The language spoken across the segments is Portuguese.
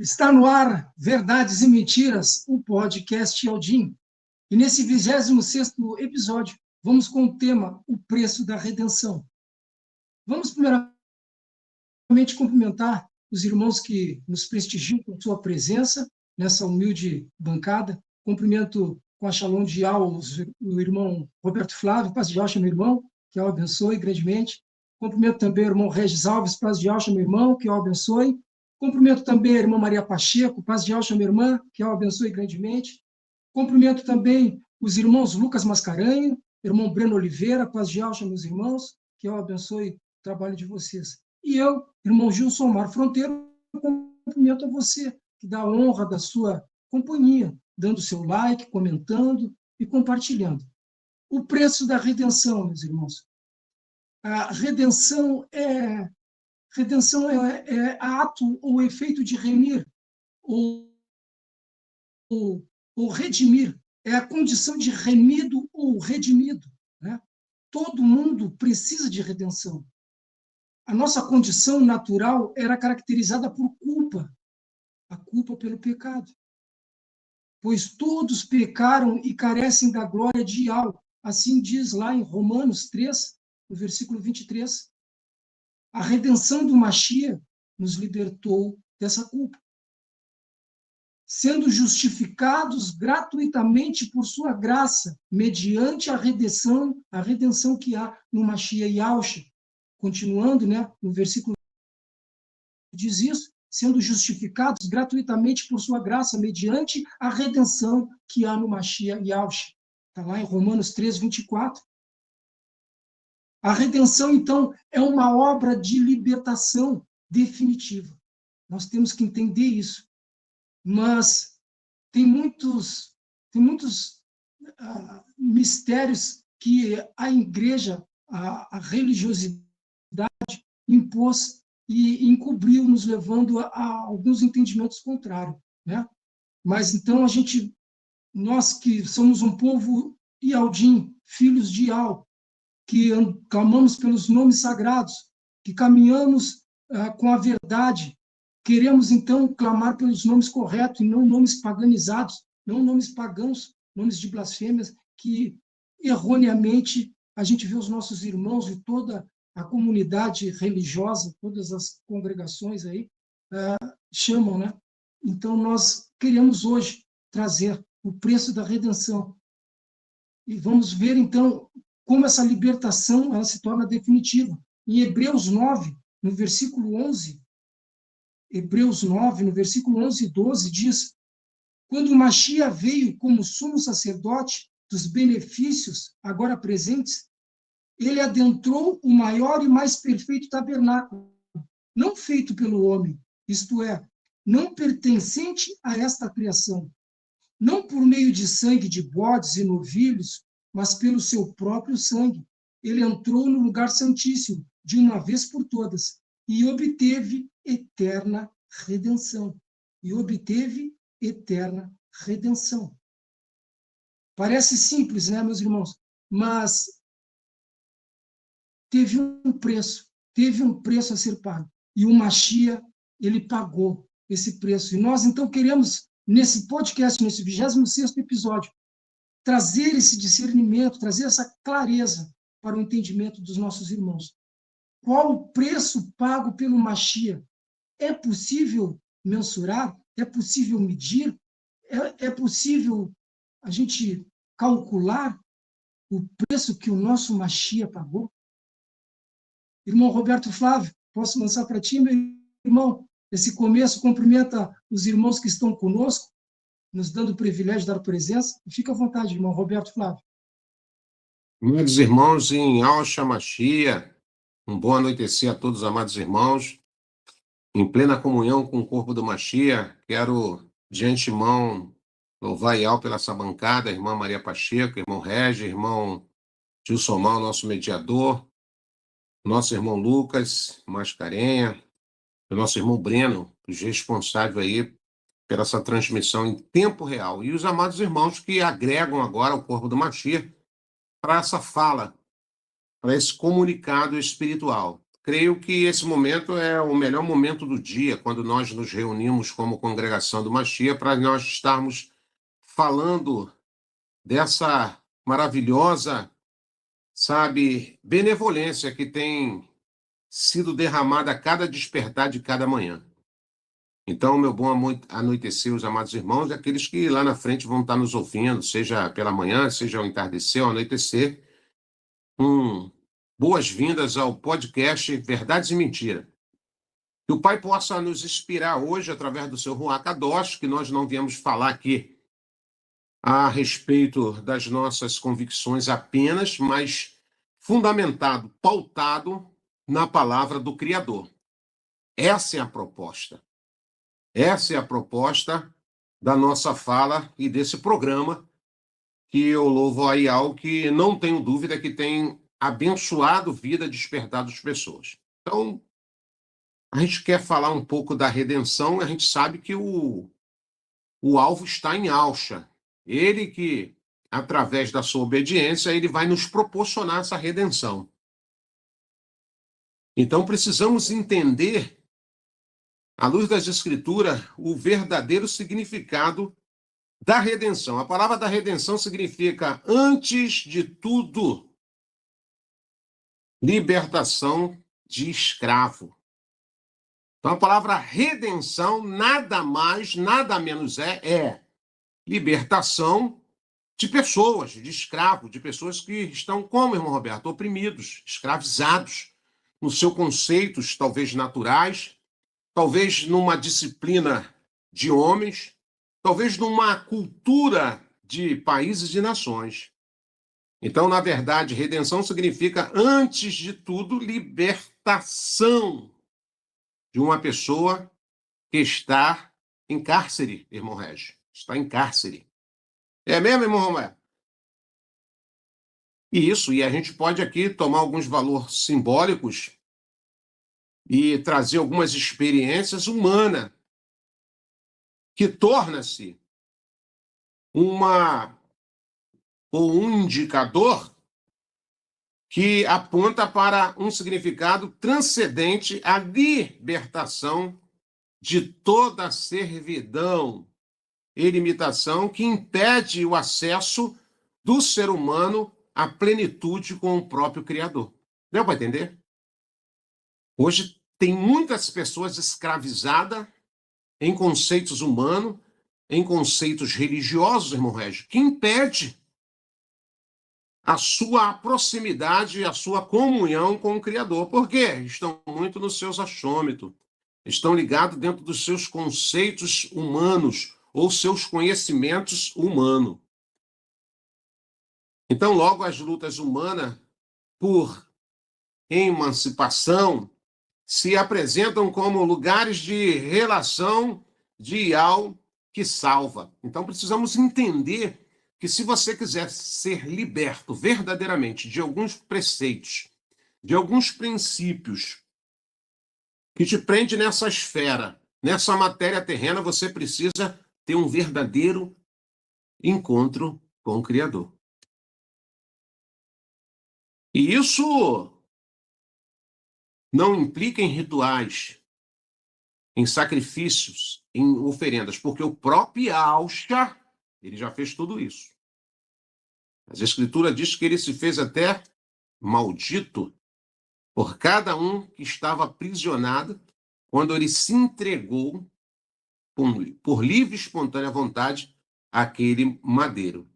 Está no ar Verdades e Mentiras, o podcast Aldim. E nesse 26º episódio, vamos com o tema O Preço da Redenção. Vamos primeiramente cumprimentar os irmãos que nos prestigiam com sua presença nessa humilde bancada. Cumprimento com a Shalom de o irmão Roberto Flávio, paz de Deus, meu irmão, que o abençoe grandemente. Cumprimento também o irmão Regis Alves, paz de Deus, meu irmão, que o abençoe. Cumprimento também a irmã Maria Pacheco, paz de Deus, minha irmã, que o abençoe grandemente. Cumprimento também os irmãos Lucas Mascarenho, irmão Breno Oliveira, paz de Deus, meus irmãos, que o abençoe o trabalho de vocês. E eu, irmão Gilson Mar Fronteiro, cumprimento a você, que dá a honra da sua companhia, dando seu like, comentando e compartilhando. O preço da redenção, meus irmãos. A redenção é ato ou efeito de remir, ou redimir. É a condição de remido ou redimido. Né? Todo mundo precisa de redenção. A nossa condição natural era caracterizada por culpa, a culpa pelo pecado. Pois todos pecaram e carecem da glória de Yahweh. Assim diz lá em Romanos 3, no versículo 23. A redenção do Mashiach nos libertou dessa culpa. Sendo justificados gratuitamente por sua graça, mediante a redenção que há no Mashiach Yahushua. Continuando, né, no versículo diz isso, sendo justificados gratuitamente por sua graça, mediante a redenção que há no Mashiach Yahushua. Está lá em Romanos 3, 24. A redenção, então, é uma obra de libertação definitiva. Nós temos que entender isso. Mas tem muitos mistérios que a igreja, a religiosidade impôs e encobriu, nos levando a alguns entendimentos contrários, né? Mas então nós que somos um povo Ialdim, filhos de Ial, que clamamos pelos nomes sagrados, que caminhamos com a verdade, queremos então clamar pelos nomes corretos e não nomes paganizados, não nomes pagãos, nomes de blasfêmias, que erroneamente a gente vê os nossos irmãos e toda a comunidade religiosa, todas as congregações aí, chamam, né? Então, nós queremos hoje trazer o preço da redenção. E vamos ver, então, como essa libertação ela se torna definitiva. Em Hebreus 9, no versículo 11, Hebreus 9, no versículo 11 e 12, diz: quando o Mashiach veio como sumo sacerdote dos benefícios agora presentes, ele adentrou o maior e mais perfeito tabernáculo, não feito pelo homem, isto é, não pertencente a esta criação, não por meio de sangue de bodes e novilhos, mas pelo seu próprio sangue. Ele entrou no lugar santíssimo, de uma vez por todas, e obteve eterna redenção. E obteve eterna redenção. Parece simples, né, meus irmãos? Mas teve um preço a ser pago. E o Mashiach, ele pagou esse preço. E nós, então, queremos, nesse podcast, nesse 26º episódio, trazer esse discernimento, trazer essa clareza para o entendimento dos nossos irmãos. Qual o preço pago pelo Mashiach? É possível mensurar? É possível medir? É possível a gente calcular o preço que o nosso Mashiach pagou? Irmão Roberto Flávio, posso lançar para ti, meu irmão? Esse começo cumprimenta os irmãos que estão conosco, nos dando o privilégio de dar presença. Fica à vontade, irmão Roberto Flávio. Amados irmãos em Yahshua Mashiach, bom anoitecer a todos os amados irmãos. Em plena comunhão com o corpo do Mashiach, quero de antemão louvar Yahweh pela essa bancada, irmã Maria Pacheco, irmão Regis, irmão Gilson Mal, nosso mediador, nosso irmão Lucas Mascarenha, o nosso irmão Breno, os responsáveis aí pela essa transmissão em tempo real, e os amados irmãos que agregam agora o corpo do Mashiach para essa fala, para esse comunicado espiritual. creio que esse momento é o melhor momento do dia, quando nós nos reunimos como congregação do Mashiach, para nós estarmos falando dessa maravilhosa, sabe, benevolência que tem sido derramada a cada despertar de cada manhã. Então, meu bom anoitecer, os amados irmãos, e aqueles que lá na frente vão estar nos ouvindo, seja pela manhã, seja ao entardecer, ao anoitecer, boas-vindas ao podcast Verdades e Mentira. Que o Pai possa nos inspirar hoje, através do seu Ruach Kadosh, que nós não viemos falar aqui a respeito das nossas convicções apenas, mas fundamentado, pautado na palavra do Criador. Essa é a proposta. Essa é a proposta da nossa fala e desse programa, que eu louvo a Ial, que não tenho dúvida que tem abençoado vida, despertado as pessoas. Então, a gente quer falar um pouco da redenção, a gente sabe que o alvo está em Alcha. Ele que, através da sua obediência, ele vai nos proporcionar essa redenção. Então, precisamos entender, à luz das Escrituras, o verdadeiro significado da redenção. A palavra da redenção significa, antes de tudo, libertação de escravo. Então, a palavra redenção nada mais, nada menos é libertação de pessoas, de escravos, de pessoas que estão, como, irmão Roberto, oprimidos, escravizados, nos seus conceitos, talvez naturais, talvez numa disciplina de homens, talvez numa cultura de países e nações. Então, na verdade, redenção significa, antes de tudo, libertação de uma pessoa que está em cárcere, irmão Régio. Está em cárcere. É mesmo, irmão Romero? Isso, e a gente pode aqui tomar alguns valores simbólicos e trazer algumas experiências humanas que torna-se um indicador que aponta para um significado transcendente à libertação de toda a servidão e limitação que impede o acesso do ser humano à plenitude com o próprio Criador. Deu para entender? Hoje tem muitas pessoas escravizadas em conceitos humanos, em conceitos religiosos, irmão Régio, que impede a sua proximidade, a sua comunhão com o Criador. Por quê? Estão muito nos seus achômetros, estão ligados dentro dos seus conceitos humanos ou seus conhecimentos humanos. Então, logo, as lutas humanas por emancipação se apresentam como lugares de relação de Ial que salva. Então, precisamos entender que se você quiser ser liberto verdadeiramente de alguns preceitos, de alguns princípios que te prende nessa esfera, nessa matéria terrena, você precisa ter um verdadeiro encontro com o Criador. E isso não implica em rituais, em sacrifícios, em oferendas, porque o próprio Alcha, ele já fez tudo isso. As Escrituras diz que ele se fez até maldito por cada um que estava aprisionado quando ele se entregou por livre e espontânea vontade àquele madeiro.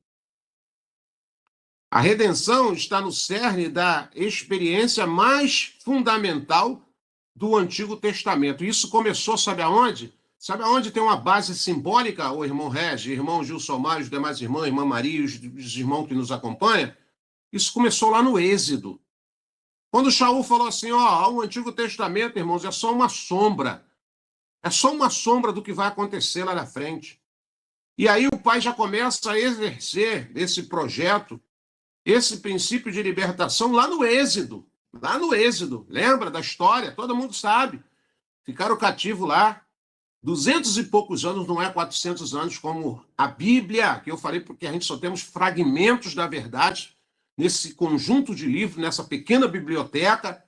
A redenção está no cerne da experiência mais fundamental do Antigo Testamento. Isso começou, sabe aonde? Sabe aonde tem uma base simbólica, o irmão Regi, irmão Gilson Maio, os demais irmãos, irmã Maria, os irmãos que nos acompanham? Isso começou lá no Êxodo. Quando Shaul falou assim, o Antigo Testamento, irmãos, é só uma sombra. É só uma sombra do que vai acontecer lá na frente. E aí o pai já começa a exercer esse projeto, esse princípio de libertação lá no Êxodo. Lá no Êxodo. Lembra da história? Todo mundo sabe. Ficaram cativos lá 200 e poucos anos, não é 400 anos, como a Bíblia, que eu falei, porque a gente só temos fragmentos da verdade nesse conjunto de livros, nessa pequena biblioteca.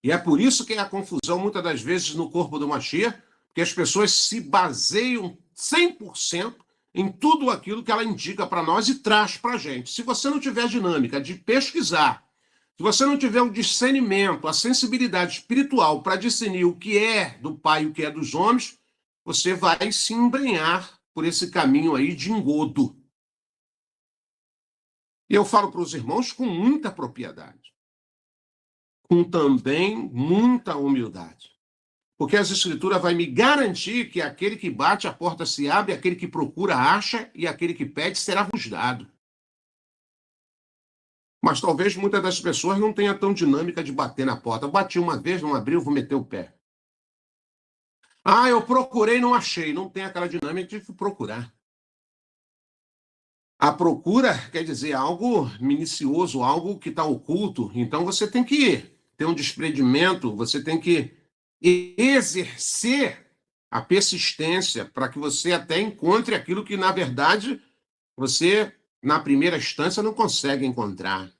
E é por isso que é a confusão, muitas das vezes, no corpo do Mashiach, porque as pessoas se baseiam 100% em tudo aquilo que ela indica para nós e traz para a gente. Se você não tiver dinâmica de pesquisar, se você não tiver o discernimento, a sensibilidade espiritual para discernir o que é do pai e o que é dos homens, você vai se embrenhar por esse caminho aí de engodo. E eu falo para os irmãos com muita propriedade, com também muita humildade. Porque as Escrituras vai me garantir que aquele que bate, a porta se abre, aquele que procura, acha, e aquele que pede, será vos dado. Mas talvez muitas das pessoas não tenham tão dinâmica de bater na porta. Eu bati uma vez, não abriu, vou meter o pé. Ah, eu procurei, não achei. Não tem aquela dinâmica de procurar. A procura quer dizer algo minucioso, algo que está oculto. Então você tem que ter um desprendimento, você tem que exercer a persistência para que você até encontre aquilo que, na verdade, você, na primeira instância, não consegue encontrar.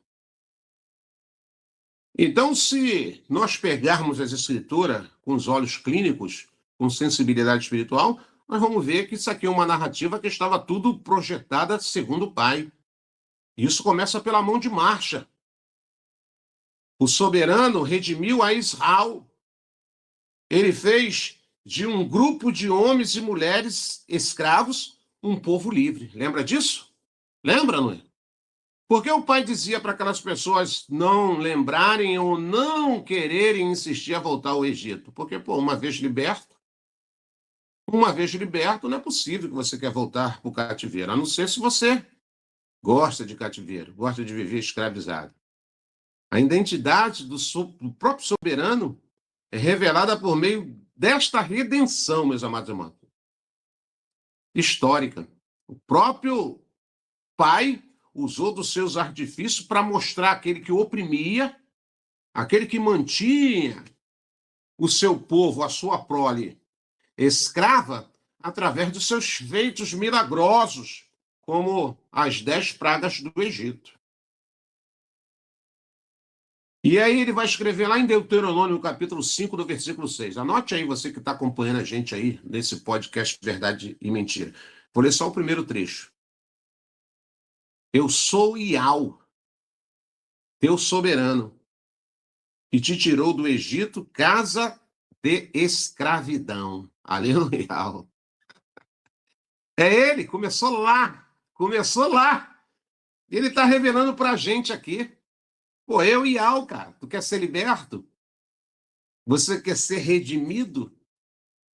Então, se nós pegarmos as Escrituras com os olhos clínicos, com sensibilidade espiritual, nós vamos ver que isso aqui é uma narrativa que estava tudo projetada segundo o Pai. Isso começa pela mão de Marcha. O soberano redimiu a Israel. Ele fez de um grupo de homens e mulheres escravos um povo livre. Lembra disso? Lembra, não é? Porque o pai dizia para aquelas pessoas não lembrarem ou não quererem insistir a voltar ao Egito? Porque, uma vez liberto, não é possível que você quer voltar para o cativeiro, a não ser se você gosta de cativeiro, gosta de viver escravizado. A identidade do próprio soberano é revelada por meio desta redenção, meus amados irmãos. Histórica. O próprio pai usou dos seus artifícios para mostrar aquele que oprimia, aquele que mantinha o seu povo, a sua prole, escrava, através dos seus feitos milagrosos, como as 10 pragas do Egito. E aí ele vai escrever lá em Deuteronômio, capítulo 5, do versículo 6. Anote aí, você que está acompanhando a gente aí, nesse podcast Verdade e Mentira. Vou ler só o primeiro trecho. Eu sou Iau, teu soberano, que te tirou do Egito, casa de escravidão. Aleluia. É ele, começou lá. Ele está revelando para a gente aqui. Eu e Al, cara, tu quer ser liberto? Você quer ser redimido?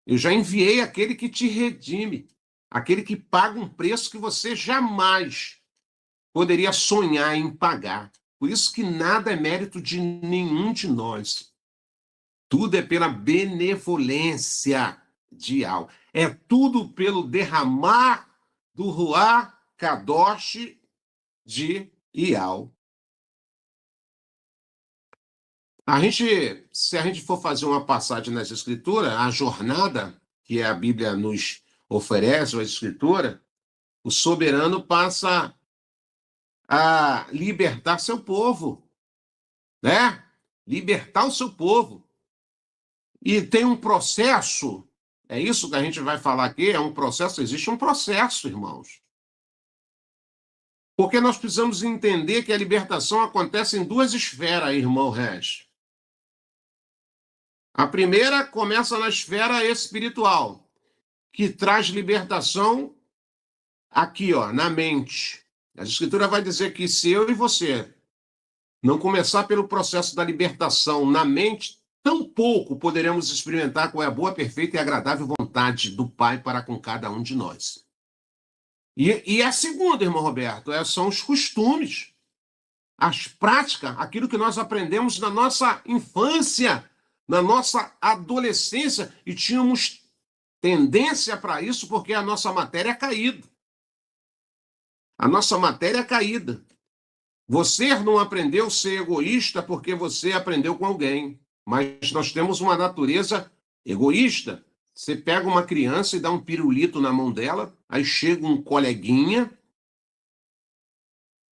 Eu já enviei aquele que te redime, aquele que paga um preço que você jamais poderia sonhar em pagar. Por isso que nada é mérito de nenhum de nós. Tudo é pela benevolência de Al. É tudo pelo derramar do Ruach Kadosh de Ial. Se a gente for fazer uma passagem nas Escrituras, a jornada que a Bíblia nos oferece, a Escritura, o soberano passa a libertar seu povo, né? Libertar o seu povo. E tem um processo, é isso que a gente vai falar aqui, existe um processo, irmãos. Porque nós precisamos entender que a libertação acontece em duas esferas, irmão Regis. A primeira começa na esfera espiritual, que traz libertação aqui, na mente. A Escritura vai dizer que se eu e você não começar pelo processo da libertação na mente, tampouco poderemos experimentar qual é a boa, perfeita e agradável vontade do Pai para com cada um de nós. E a segunda, irmão Roberto, são os costumes, as práticas, aquilo que nós aprendemos na nossa infância, na nossa adolescência, e tínhamos tendência para isso porque a nossa matéria é caída. A nossa matéria é caída. Você não aprendeu a ser egoísta porque você aprendeu com alguém, mas nós temos uma natureza egoísta. Você pega uma criança e dá um pirulito na mão dela, aí chega um coleguinha,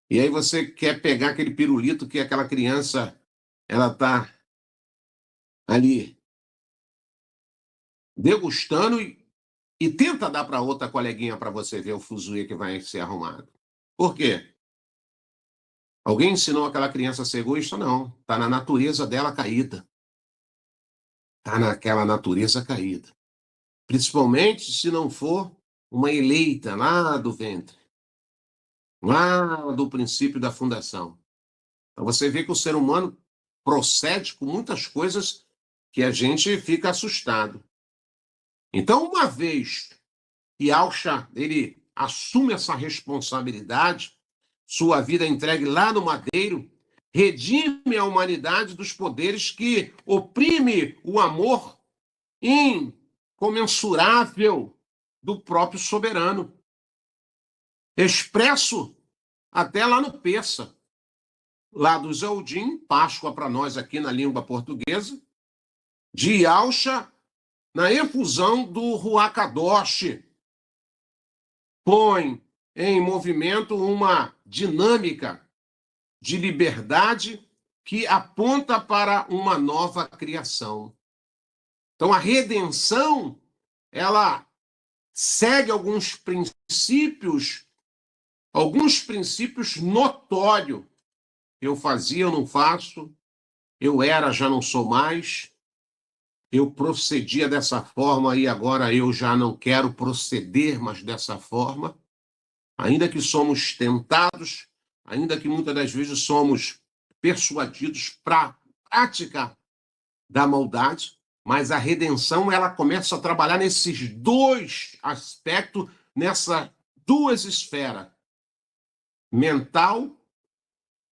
e aí você quer pegar aquele pirulito que aquela criança ela está ali degustando e tenta dar para outra coleguinha para você ver o fuzuê que vai ser arrumado. Por quê? Alguém ensinou aquela criança a ser egoísta? Não. Está na natureza dela caída. Está naquela natureza caída. Principalmente se não for uma eleita lá do ventre, lá do princípio da fundação. Então você vê que o ser humano procede com muitas coisas que a gente fica assustado. Então, uma vez que Alcha ele assume essa responsabilidade, sua vida é entregue lá no madeiro, redime a humanidade dos poderes que oprime o amor incomensurável do próprio soberano, expresso até lá no Peça, lá do Zeudim, Páscoa para nós aqui na língua portuguesa, de Alcha na efusão do Ruach Kadosh, põe em movimento uma dinâmica de liberdade que aponta para uma nova criação. Então, a redenção, ela segue alguns princípios notórios. Eu fazia, eu não faço, eu era, já não sou mais, eu procedia dessa forma e agora eu já não quero proceder mais dessa forma. Ainda que somos tentados, ainda que muitas das vezes somos persuadidos para a prática da maldade, mas a redenção ela começa a trabalhar nesses dois aspectos, nessas duas esferas. Mental,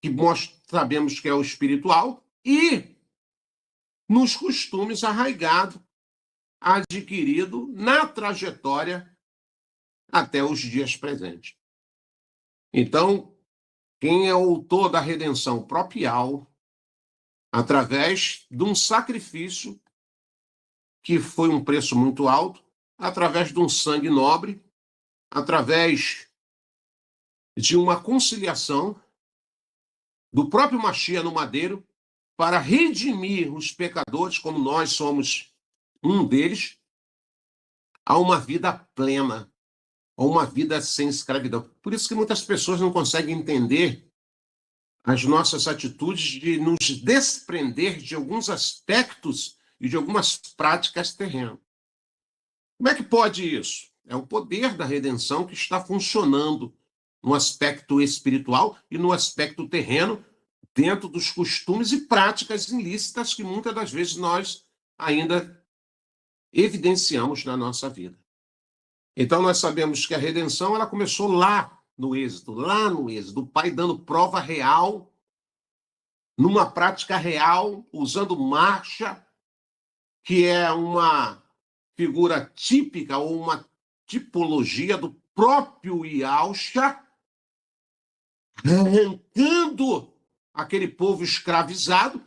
que nós sabemos que é o espiritual, e nos costumes arraigados, adquirido na trajetória até os dias presentes. Então, quem é o autor da redenção propial, através de um sacrifício que foi um preço muito alto, através de um sangue nobre, através de uma conciliação do próprio Mashiach no madeiro para redimir os pecadores, como nós somos um deles, a uma vida plena, a uma vida sem escravidão. Por isso que muitas pessoas não conseguem entender as nossas atitudes de nos desprender de alguns aspectos e de algumas práticas terrenas. Como é que pode isso? É o poder da redenção que está funcionando no aspecto espiritual e no aspecto terreno, dentro dos costumes e práticas ilícitas que muitas das vezes nós ainda evidenciamos na nossa vida. Então nós sabemos que a redenção ela começou lá no Êxodo, o Pai dando prova real, numa prática real, usando marcha, que é uma figura típica ou uma tipologia do próprio Yahshua, arrancando aquele povo escravizado,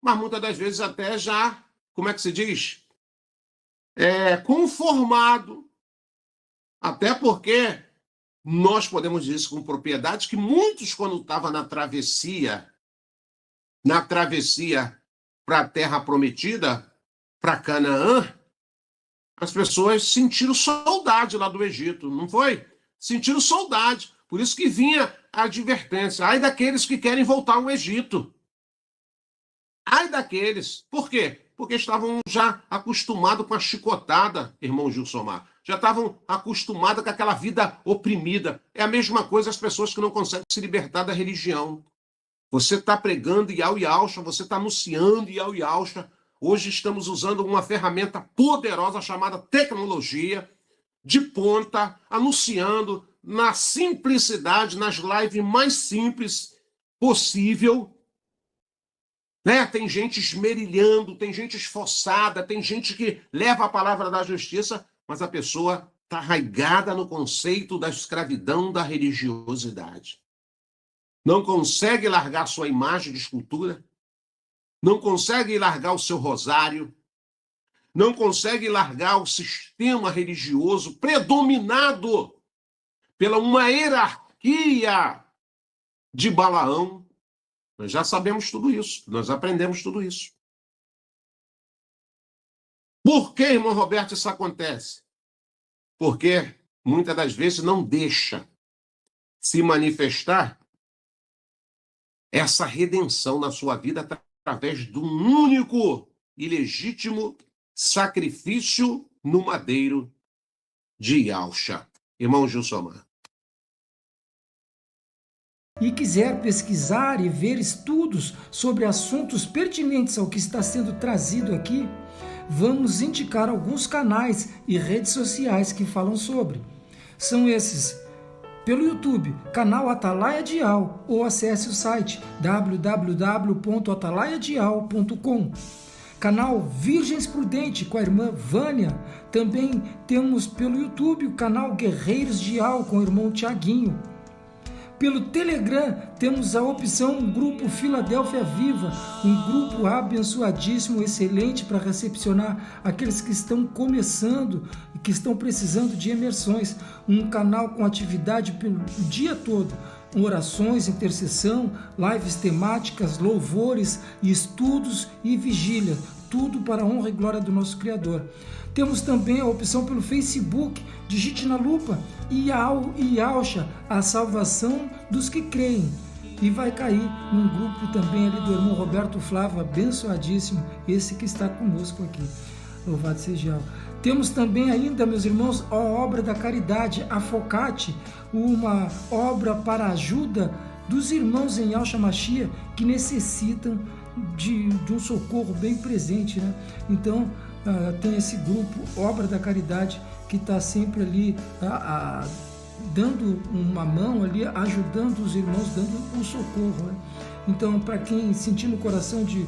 mas muitas das vezes até já, como é que se diz? Conformado. Até porque nós podemos dizer isso com propriedade, que muitos, quando estavam na travessia para a Terra Prometida, para Canaã, as pessoas sentiram saudade lá do Egito, não foi? Sentiram saudade. Por isso que vinha a advertência. Ai daqueles que querem voltar ao Egito. Ai daqueles. Por quê? Porque estavam já acostumados com a chicotada, irmão Gilsomar. Já estavam acostumados com aquela vida oprimida. É a mesma coisa as pessoas que não conseguem se libertar da religião. Você está pregando Yau Yausha, você está anunciando Yau Yausha. Hoje estamos usando uma ferramenta poderosa chamada tecnologia, de ponta, anunciando na simplicidade, nas lives mais simples possível. Né? Tem gente esmerilhando, tem gente esforçada, tem gente que leva a palavra da justiça, mas a pessoa está arraigada no conceito da escravidão da religiosidade. Não consegue largar sua imagem de escultura, não consegue largar o seu rosário, não consegue largar o sistema religioso predominado pela uma hierarquia de Balaão. Nós já sabemos tudo isso, nós aprendemos tudo isso. Por que, irmão Roberto, isso acontece? Porque muitas das vezes não deixa se manifestar essa redenção na sua vida através de um único e legítimo sacrifício no madeiro de Yahshua. Irmão Gilsomar. E quiser pesquisar e ver estudos sobre assuntos pertinentes ao que está sendo trazido aqui, vamos indicar alguns canais e redes sociais que falam sobre. São esses: pelo YouTube, canal Atalaia Dial, ou acesse o site www.atalaiadial.com. Canal Virgens Prudente com a irmã Vânia. Também temos pelo YouTube o canal Guerreiros Dial com o irmão Tiaguinho. Pelo Telegram temos a opção Grupo Filadélfia Viva, um grupo abençoadíssimo, excelente para recepcionar aqueles que estão começando e que estão precisando de imersões. Um canal com atividade pelo dia todo, orações, intercessão, lives temáticas, louvores, estudos e vigília. Tudo para a honra e glória do nosso Criador. Temos também a opção pelo Facebook, digite na lupa Yahshua, a salvação dos que creem. E vai cair num grupo também ali do irmão Roberto Flávio, abençoadíssimo, esse que está conosco aqui. Louvado seja Yahweh. Temos também ainda, meus irmãos, a obra da caridade, a Focate, uma obra para a ajuda dos irmãos em Yahshua Mashiach que necessitam de um socorro bem presente, né? Então, tem esse grupo, Obra da Caridade, que está sempre ali dando uma mão ali, ajudando os irmãos, dando um socorro, né? Então, para quem sentir no coração de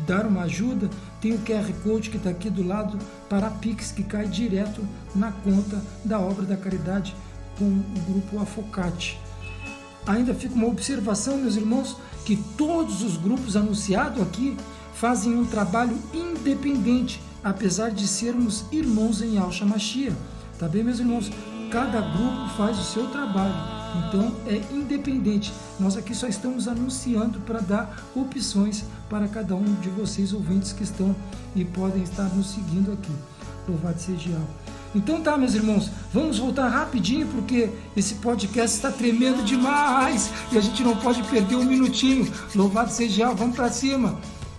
dar uma ajuda, tem o QR Code que está aqui do lado para a Pix, que cai direto na conta da Obra da Caridade com o grupo Afocate. Ainda fica uma observação, meus irmãos, que todos os grupos anunciados aqui fazem um trabalho independente, apesar de sermos irmãos em Yahshua Mashiach. Tá bem, meus irmãos? Cada grupo faz o seu trabalho, então é independente. Nós aqui só estamos anunciando para dar opções para cada um de vocês, ouvintes que estão e podem estar nos seguindo aqui. Louvado seja Yahweh. Então tá, meus irmãos, vamos voltar rapidinho, porque esse podcast está tremendo demais e a gente não pode perder um minutinho. Louvado seja Yahweh, vamos para cima.